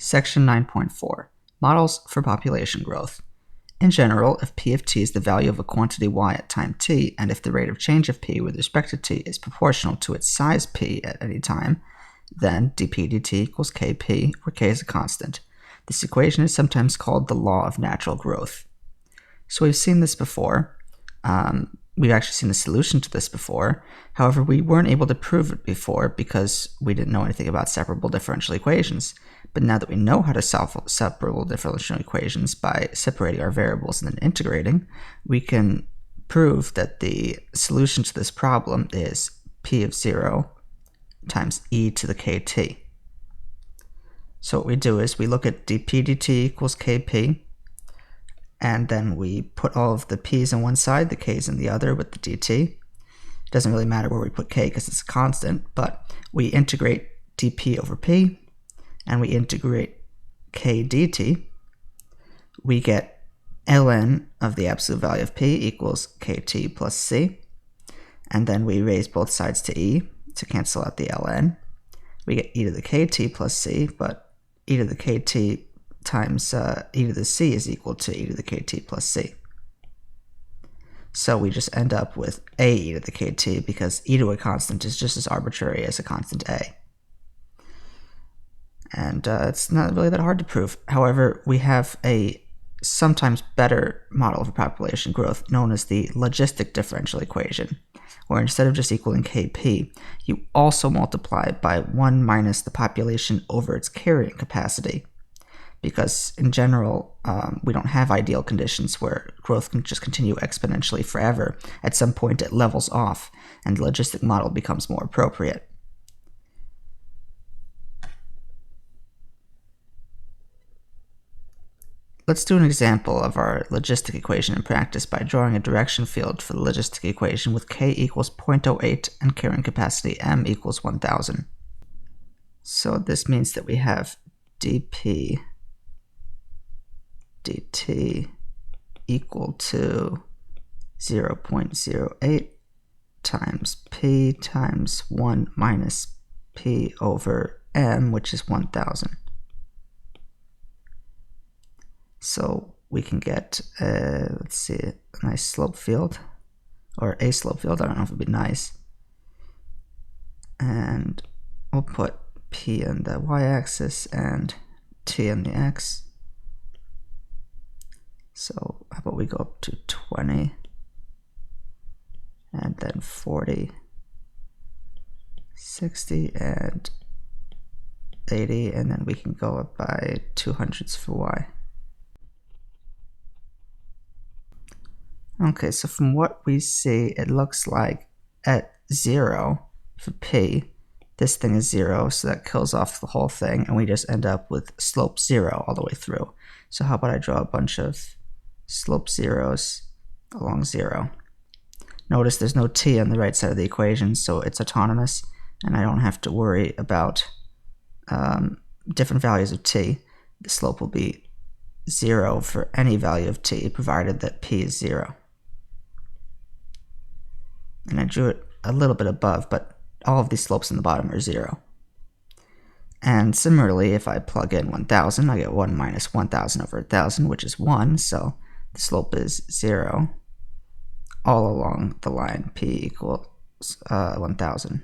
Section 9.4 Models for Population Growth. In general, if p of t is the value of a quantity y at time t, and if the rate of change of p with respect to t is proportional to its size p at any time, then dp dt equals kp, where k is a constant. This equation is sometimes called the law of natural growth. So we've seen this before. We've actually seen the solution to this before. However, we weren't able to prove it before because we didn't know anything about separable differential equations. But now that we know how to solve separable differential equations by separating our variables and then integrating, we can prove that the solution to this problem is p of 0 times e to the kt. So what we do is we look at dp dt equals kp, and then we put all of the p's on one side, the k's on the other with the dt. It doesn't really matter where we put k because it's a constant, but we integrate dp over p, and we integrate k dt. We get ln of the absolute value of p equals kt plus c, and then we raise both sides to e to cancel out the ln. We get e to the kt plus c, but e to the kt times e to the c is equal to e to the kt plus c. So we just end up with a e to the kt because e to a constant is just as arbitrary as a constant a. And it's not really that hard to prove. However, we have a sometimes better model for population growth known as the logistic differential equation, where instead of just equaling kp, you also multiply by 1 minus the population over its carrying capacity. Because in general, we don't have ideal conditions where growth can just continue exponentially forever. At some point it levels off and the logistic model becomes more appropriate. Let's do an example of our logistic equation in practice by drawing a direction field for the logistic equation with k equals 0.08 and carrying capacity m equals 1000. So this means that we have dp dt equal to 0.08 times p times 1 minus p over m, which is 1000. So we can get, let's see, a nice slope field, or a slope field, I don't know if it would be nice. And we'll put p on the y-axis and t on the x. So how about we go up to 20, and then 40, 60, and 80, and then we can go up by 200s for y. Okay, so from what we see, it looks like at 0 for p, this thing is 0, so that kills off the whole thing, and we just end up with slope 0 all the way through. So how about I draw a bunch of slope zeros along 0. Notice there's no t on the right side of the equation, so it's autonomous, and I don't have to worry about different values of t. The slope will be 0 for any value of t, provided that p is 0. And I drew it a little bit above, but all of these slopes in the bottom are 0. And similarly, if I plug in 1000, I get 1 minus 1000 over 1000, which is 1, so the slope is 0 all along the line p equals 1000.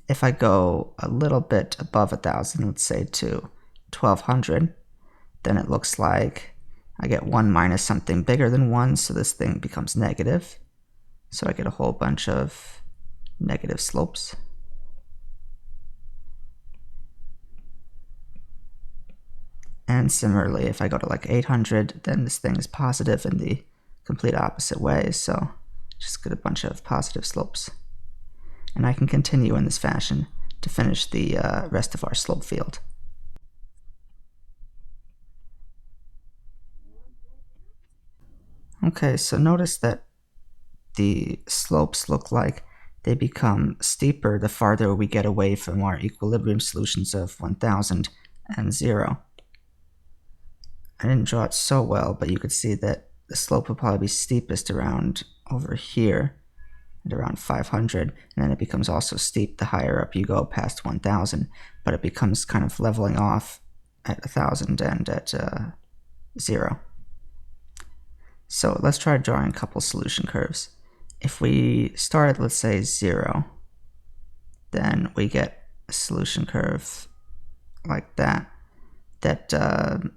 If I go a little bit above 1000, let's say to 1200, then it looks like I get 1 minus something bigger than 1, so this thing becomes negative. So I get a whole bunch of negative slopes. And similarly, if I go to like 800, then this thing is positive in the complete opposite way, so just get a bunch of positive slopes. And I can continue in this fashion to finish the rest of our slope field. Okay, so notice that the slopes look like they become steeper the farther we get away from our equilibrium solutions of 1000 and 0. I didn't draw it so well, but you could see that the slope will probably be steepest around over here, at around 500, and then it becomes also steep the higher up you go past 1000, but it becomes kind of leveling off at 1000 and at 0. So let's try drawing a couple solution curves. If we start at, let's say, 0, then we get a solution curve like that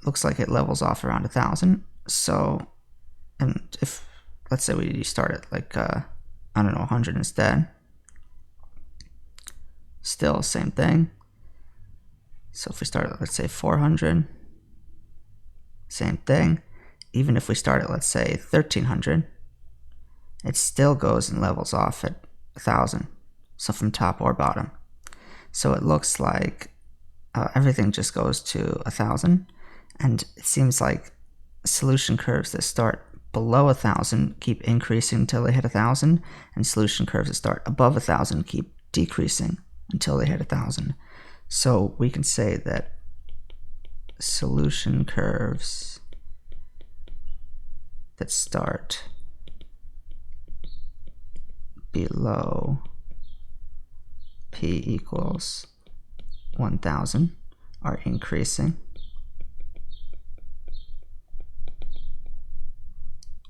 looks like it levels off around 1000. So, and if, let's say we start at like, I don't know, 100 instead, still same thing. So if we start at, let's say, 400, same thing. Even if we start at, let's say, 1300, it still goes and levels off at 1000. So from top or bottom. So it looks like everything just goes to 1000, and it seems like solution curves that start below 1000 keep increasing until they hit 1000, and solution curves that start above 1000 keep decreasing until they hit 1000. So we can say that solution curves that start below p equals 1000 are increasing,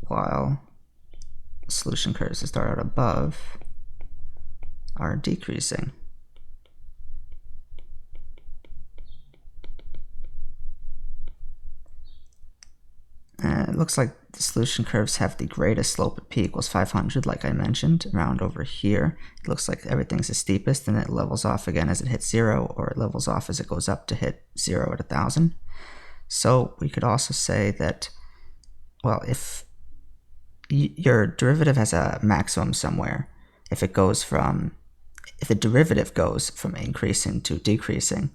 while solution curves that start out above are decreasing. It looks like the solution curves have the greatest slope at p equals 500, like I mentioned, around over here. It looks like everything's the steepest, and it levels off again as it hits 0, or it levels off as it goes up to hit 0 at 1000. So we could also say that, well, if your derivative has a maximum somewhere, if the derivative goes from increasing to decreasing,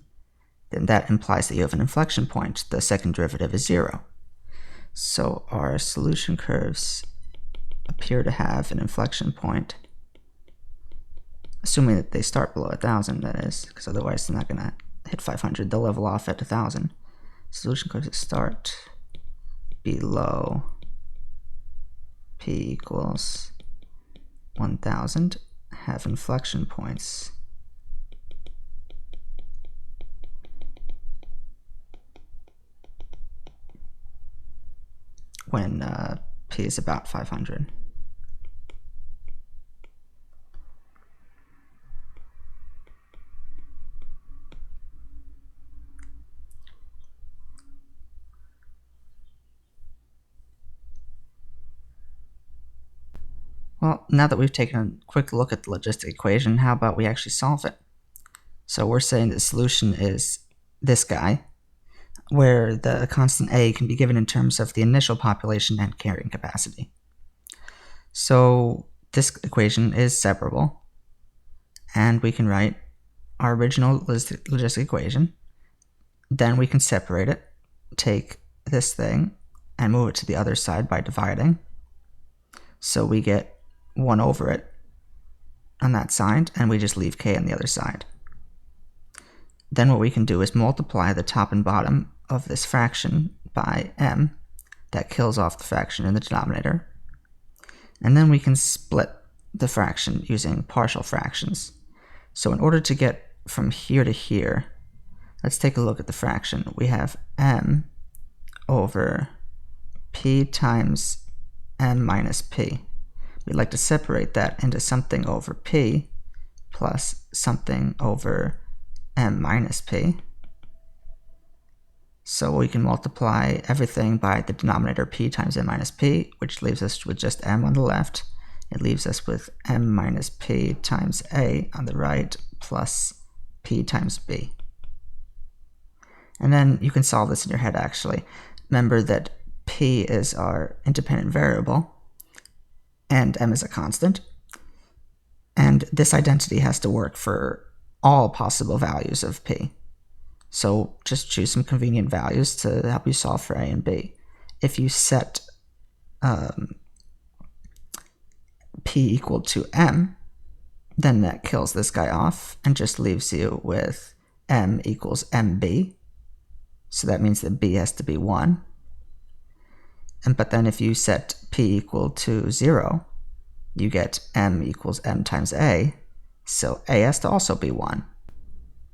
then that implies that you have an inflection point. The second derivative is 0. So our solution curves appear to have an inflection point, assuming that they start below 1000, that is, because otherwise they're not going to hit 500. They'll level off at 1000. Solution curves that start below p equals 1000 have inflection points when p is about 500. Well, now that we've taken a quick look at the logistic equation, how about we actually solve it? So we're saying the solution is this guy, where the constant a can be given in terms of the initial population and carrying capacity. So this equation is separable, and we can write our original logistic equation. Then we can separate it, take this thing, and move it to the other side by dividing. So we get 1 over it on that side, and we just leave k on the other side. Then what we can do is multiply the top and bottom of this fraction by m. That kills off the fraction in the denominator. And then we can split the fraction using partial fractions. So in order to get from here to here, let's take a look at the fraction. We have m over p times m minus p. We'd like to separate that into something over p plus something over m minus p. So we can multiply everything by the denominator p times m minus p, which leaves us with just m on the left. It leaves us with m minus p times a on the right plus p times b. And then you can solve this in your head, actually. Remember that p is our independent variable, and m is a constant. And this identity has to work for all possible values of p. So just choose some convenient values to help you solve for a and b. If you set p equal to m, then that kills this guy off and just leaves you with m equals mb. So that means that b has to be 1. But then if you set p equal to 0, you get m equals m times a, so a has to also be 1.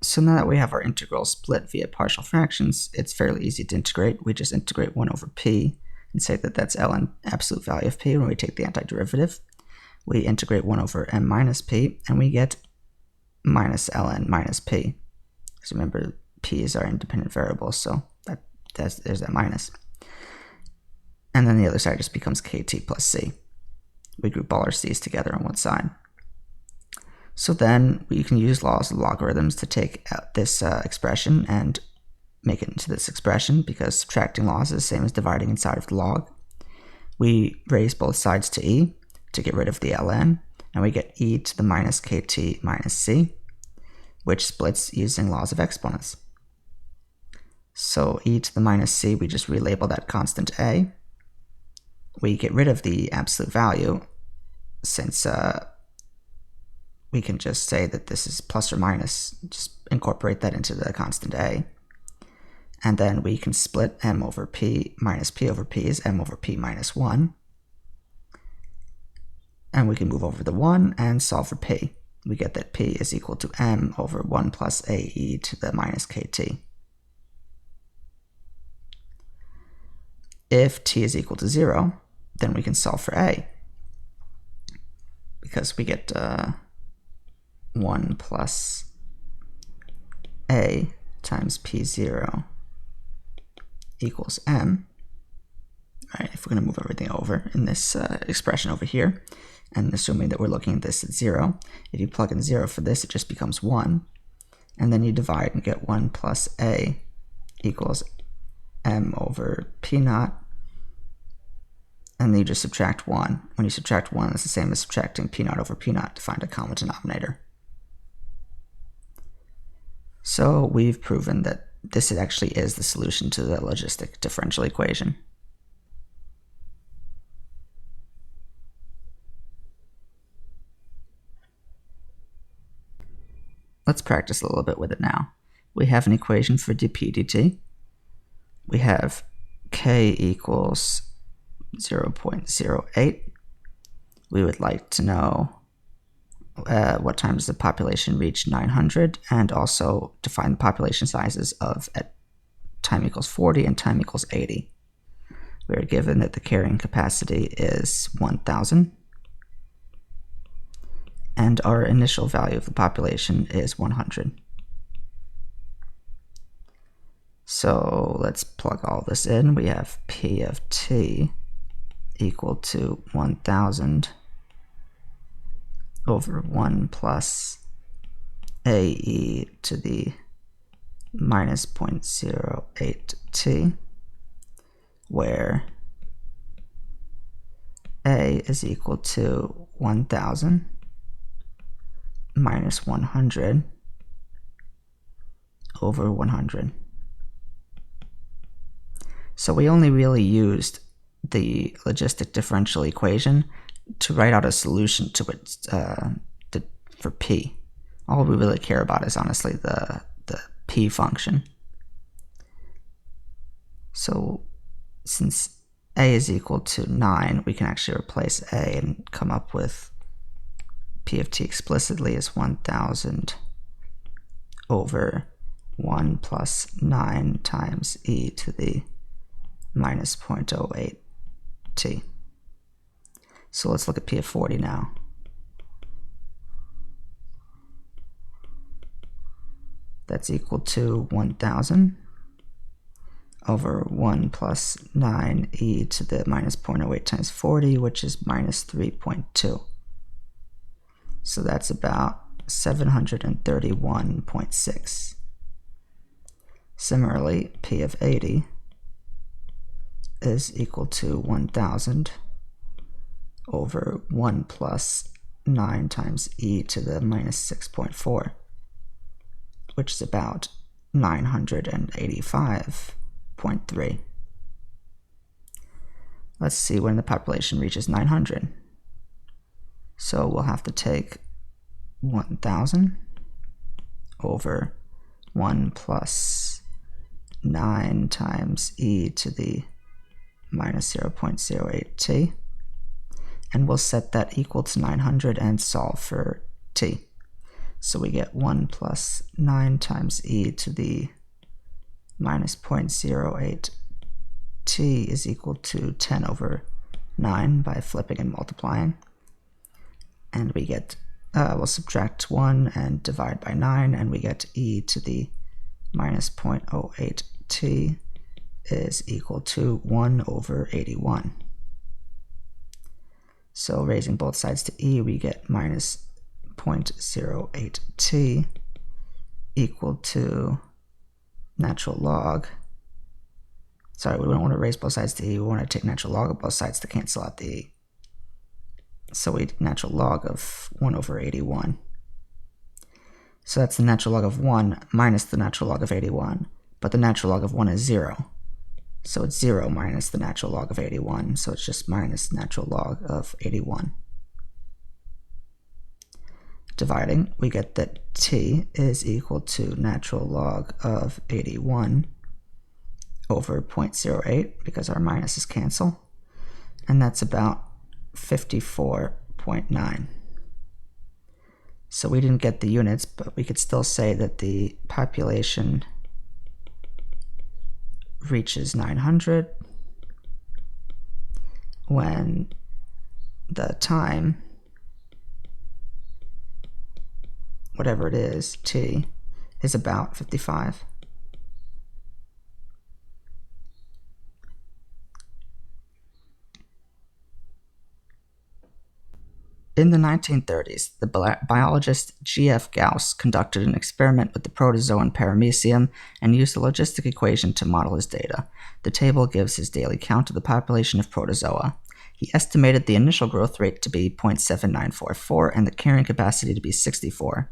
So now that we have our integral split via partial fractions, it's fairly easy to integrate. We just integrate 1 over p and say that that's ln absolute value of p when we take the antiderivative. We integrate 1 over m minus p, and we get minus ln minus p. Because remember, p is our independent variable, so there's that minus. And then the other side just becomes kt plus c. We group all our c's together on one side. So then we can use laws of logarithms to take out this expression and make it into this expression, because subtracting laws is the same as dividing inside of the log. We raise both sides to e to get rid of the ln, and we get e to the minus kt minus c, which splits using laws of exponents. So e to the minus c, we just relabel that constant a. We get rid of the absolute value, since we can just say that this is plus or minus, just incorporate that into the constant a. And then we can split m over p minus p over p is m over p minus 1. And we can move over the 1 and solve for p. We get that p is equal to m over 1 plus ae to the minus kt. If t is equal to 0, then we can solve for a, because we get 1 plus a times p0 equals m. All right, if we're going to move everything over in this expression over here, and assuming that we're looking at this at 0, if you plug in 0 for this, it just becomes 1. And then you divide and get 1 plus a equals m over p naught. And then you just subtract 1. When you subtract 1, it's the same as subtracting p naught over p naught to find a common denominator. So we've proven that this actually is the solution to the logistic differential equation. Let's practice a little bit with it now. We have an equation for dp dt. We have k equals 0.08. We would like to know what time does the population reach 900, and also define the population sizes of at time equals 40 and time equals 80. We are given that the carrying capacity is 1,000, and our initial value of the population is 100. So let's plug all this in. We have p of t equal to 1,000 over 1 plus ae to the minus 0.08 t, where a is equal to 1,000 minus 100 over 100. So we only really used the logistic differential equation to write out a solution to it for p. All we really care about is honestly the p function. So since a is equal to 9, we can actually replace a and come up with p of t explicitly as 1,000 over 1 plus 9 times e to the minus 0.08 t. So let's look at p of 40 now. That's equal to 1,000 over 1 plus 9 e to the minus 0.08 times 40, which is minus 3.2. So that's about 731.6. Similarly, p of 80 is equal to 1,000 over 1 plus 9 times e to the minus 6.4, which is about 985.3. Let's see when the population reaches 900. So we'll have to take 1,000 over 1 plus 9 times e to the minus 0.08 t, and we'll set that equal to 900 and solve for t. So we get 1 plus 9 times e to the minus 0.08 t is equal to 10 over 9 by flipping and multiplying. And we get, we'll subtract 1 and divide by 9, and we get e to the minus 0.08 t is equal to 1 over 81. So raising both sides to e, we get minus 0.08 t equal to natural log. Sorry, we don't want to raise both sides to e, we want to take natural log of both sides to cancel out the e. So we natural log of 1 over 81. So that's the natural log of 1 minus the natural log of 81, but the natural log of 1 is 0. So it's 0 minus the natural log of 81, so it's just minus natural log of 81. Dividing, we get that t is equal to natural log of 81 over 0.08, because our minuses cancel, and that's about 54.9. So we didn't get the units, but we could still say that the population reaches 900 when the time, whatever it is, t, is about 55. In the 1930s, the biologist G.F. Gauss conducted an experiment with the protozoan Paramecium and used a logistic equation to model his data. The table gives his daily count of the population of protozoa. He estimated the initial growth rate to be 0.7944 and the carrying capacity to be 64.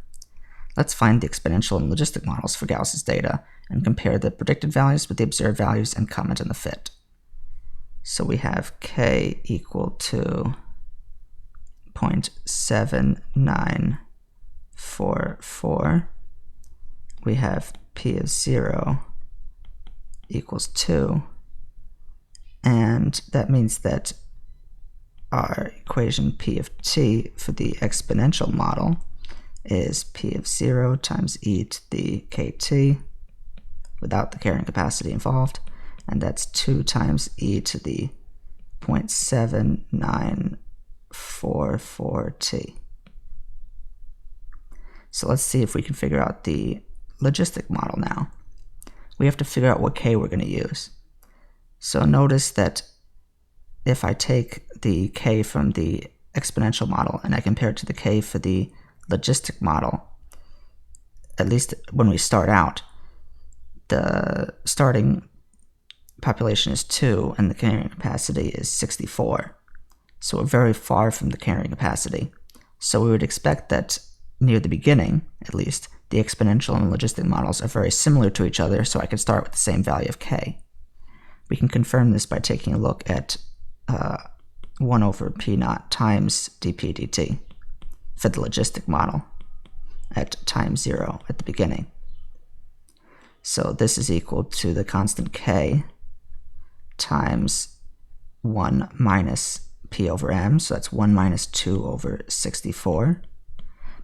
Let's find the exponential and logistic models for Gauss's data and compare the predicted values with the observed values and comment on the fit. So we have k equal to 0.7944. We have p of 0 equals 2. And that means that our equation p of t for the exponential model is p of 0 times e to the kt without the carrying capacity involved. And that's 2 times e to the 0.7944t. So let's see if we can figure out the logistic model now. We have to figure out what k we're going to use. So notice that if I take the k from the exponential model and I compare it to the k for the logistic model, at least when we start out, the starting population is 2 and the carrying capacity is 64. So we're very far from the carrying capacity. So we would expect that near the beginning, at least, the exponential and logistic models are very similar to each other, so I can start with the same value of k. We can confirm this by taking a look at 1 over p naught times dp dt for the logistic model at time 0 at the beginning. So this is equal to the constant k times 1 minus p over m, so that's 1 minus 2 over 64,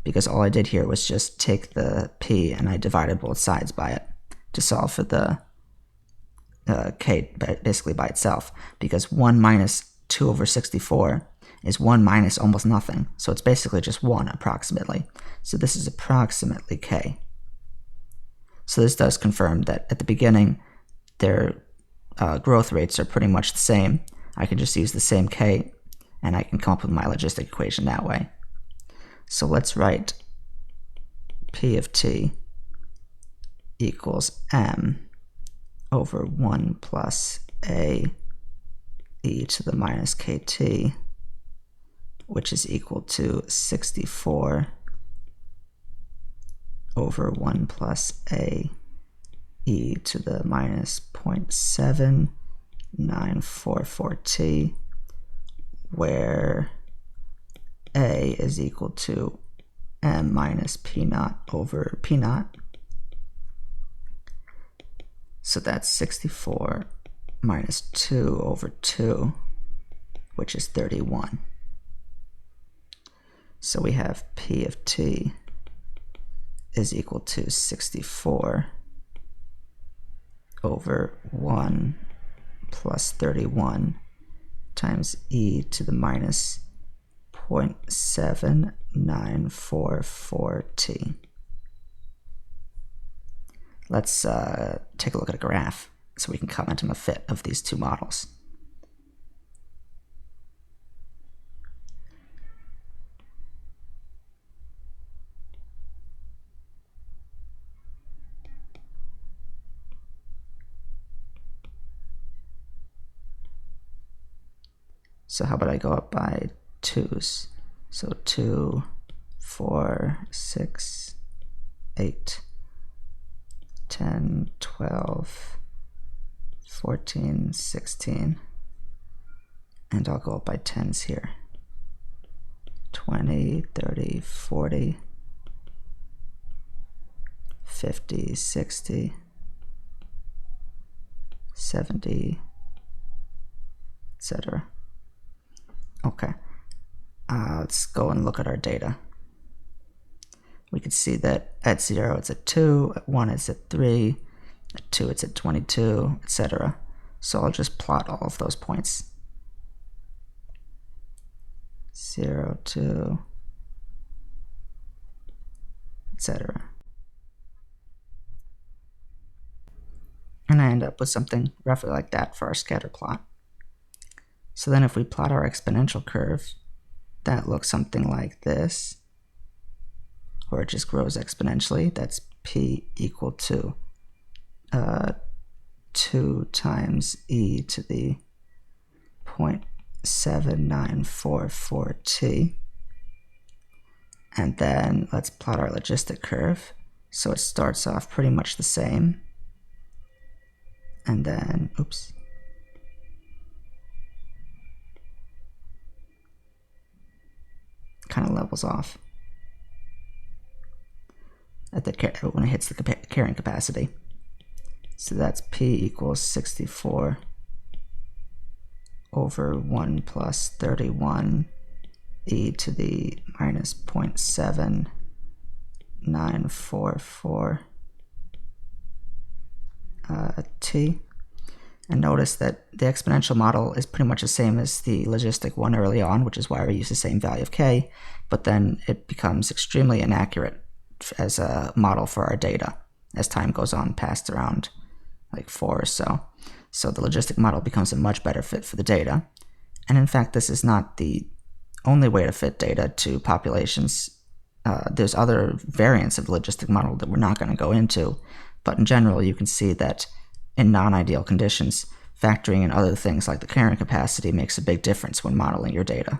because all I did here was just take the p and I divided both sides by it to solve for the k basically by itself, because 1 minus 2 over 64 is 1 minus almost nothing, so it's basically just 1 approximately. So this is approximately k. So this does confirm that at the beginning their growth rates are pretty much the same. I can just use the same k and I can come up with my logistic equation that way. So let's write p of t equals m over 1 plus a e to the minus kt, which is equal to 64 over 1 plus a e to the minus 0.7944t, where a is equal to m minus p naught over p naught. So that's 64 minus 2 over 2, which is 31. So we have P of t is equal to 64 over 1 plus 31 times e to the minus 0.7944t. Let's take a look at a graph so we can comment on the fit of these two models. So how about I go up by 2's? So 2, 4, 6, 8, 10, 12, 14, 16. And I'll go up by 10's here. 20, 30, 40, 50, 60, 70, etc. Okay, let's go and look at our data. We can see that at 0 it's at 2, at 1 it's at 3, at 2 it's at 22, etc. So I'll just plot all of those points. 0, 2, etc. And I end up with something roughly like that for our scatter plot. So then if we plot our exponential curve, that looks something like this, where it just grows exponentially. That's p equal to 2 times e to the 0.7944t. And then let's plot our logistic curve. So it starts off pretty much the same. And then, oops. Kind of levels off at when it hits the carrying capacity. So that's P equals 64 over 1 plus 31 e to the minus 0.7944 t. And notice that the exponential model is pretty much the same as the logistic one early on, which is why we use the same value of k, but then it becomes extremely inaccurate as a model for our data as time goes on past around like 4 or so. So the logistic model becomes a much better fit for the data. And in fact, this is not the only way to fit data to populations. There's other variants of the logistic model that we're not going to go into, but in general, you can see that in non-ideal conditions, factoring in other things like the carrying capacity makes a big difference when modeling your data.